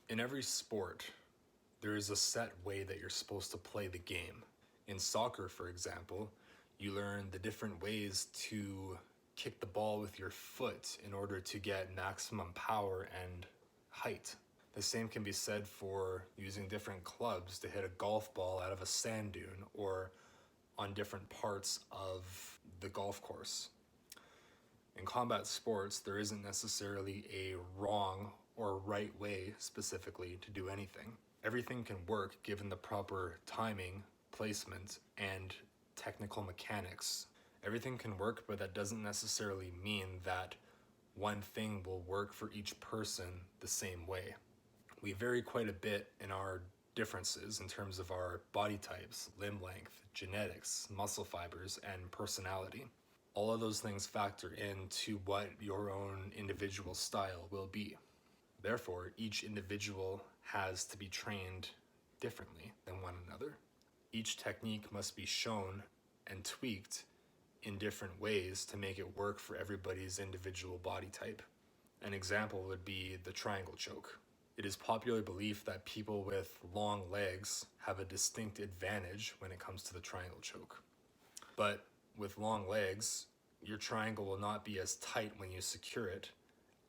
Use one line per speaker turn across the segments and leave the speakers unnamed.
In every sport, there is a set way that you're supposed to play the game. In soccer, for example, you learn the different ways to kick the ball with your foot in order to get maximum power and height. The same can be said for using different clubs to hit a golf ball out of a sand dune or on different parts of the golf course. In combat sports, there isn't necessarily a wrong or right way specifically to do anything. Everything can work given the proper timing, placement, and technical mechanics. Everything can work, but that doesn't necessarily mean that one thing will work for each person the same way. We vary quite a bit in our differences in terms of our body types, limb length, genetics, muscle fibers, and personality. All of those things factor into what your own individual style will be. Therefore, each individual has to be trained differently than one another. Each technique must be shown and tweaked in different ways to make it work for everybody's individual body type. An example would be the triangle choke. It is popular belief that people with long legs have a distinct advantage when it comes to the triangle choke. But with long legs, your triangle will not be as tight when you secure it,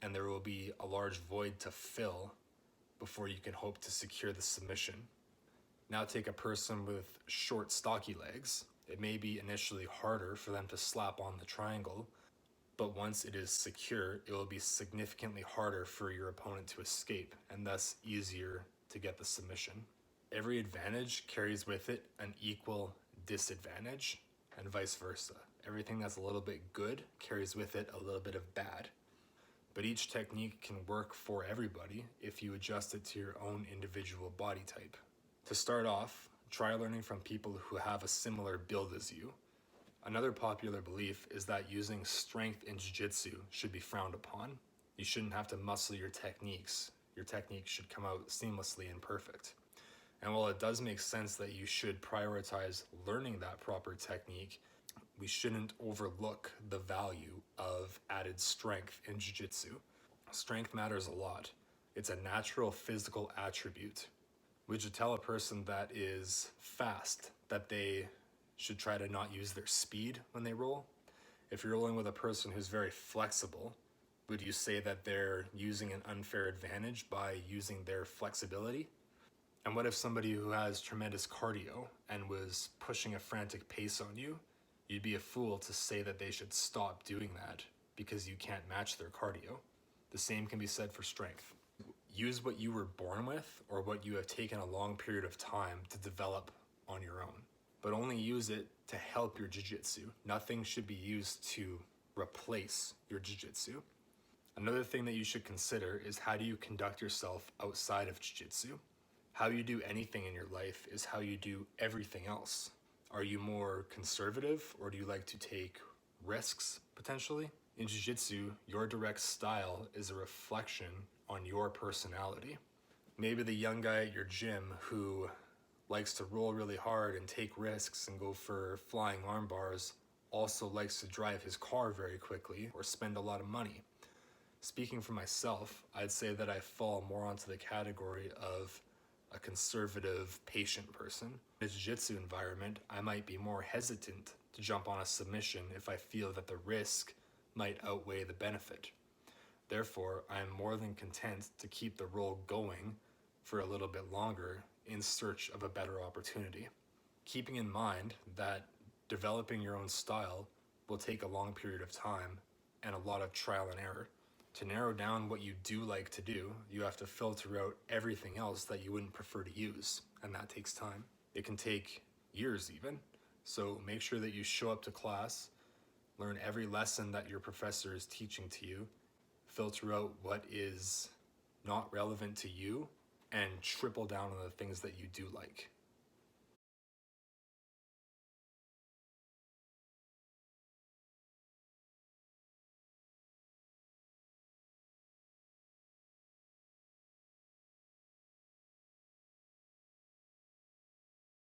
and there will be a large void to fill before you can hope to secure the submission. Now take a person with short, stocky legs. It may be initially harder for them to slap on the triangle, but once it is secure, it will be significantly harder for your opponent to escape, and thus easier to get the submission. Every advantage carries with it an equal disadvantage, and vice versa. Everything that's a little bit good carries with it a little bit of bad. But each technique can work for everybody if you adjust it to your own individual body type. To start off, try learning from people who have a similar build as you. Another popular belief is that using strength in jiu-jitsu should be frowned upon. You shouldn't have to muscle your techniques. Your techniques should come out seamlessly and perfect. And while it does make sense that you should prioritize learning that proper technique, we shouldn't overlook the value of added strength in jiu-jitsu. Strength matters a lot. It's a natural physical attribute. Would you tell a person that is fast that they should try to not use their speed when they roll? If you're rolling with a person who's very flexible, would you say that they're using an unfair advantage by using their flexibility? And what if somebody who has tremendous cardio and was pushing a frantic pace on you, you'd be a fool to say that they should stop doing that because you can't match their cardio. The same can be said for strength. Use what you were born with or what you have taken a long period of time to develop on your own, but only use it to help your jiu-jitsu. Nothing should be used to replace your jiu-jitsu. Another thing that you should consider is how do you conduct yourself outside of jiu-jitsu? How you do anything in your life is how you do everything else. Are you more conservative or do you like to take risks potentially? In jiu-jitsu, your direct style is a reflection on your personality. Maybe the young guy at your gym who likes to roll really hard and take risks and go for flying arm bars also likes to drive his car very quickly or spend a lot of money. Speaking for myself, I'd say that I fall more onto the category of a conservative, patient person. In a jiu-jitsu environment, I might be more hesitant to jump on a submission if I feel that the risk might outweigh the benefit. Therefore, I am more than content to keep the roll going for a little bit longer in search of a better opportunity. Keeping in mind that developing your own style will take a long period of time and a lot of trial and error. To narrow down what you do like to do, you have to filter out everything else that you wouldn't prefer to use, and that takes time. It can take years even, so make sure that you show up to class, learn every lesson that your professor is teaching to you, filter out what is not relevant to you, and triple down on the things that you do like.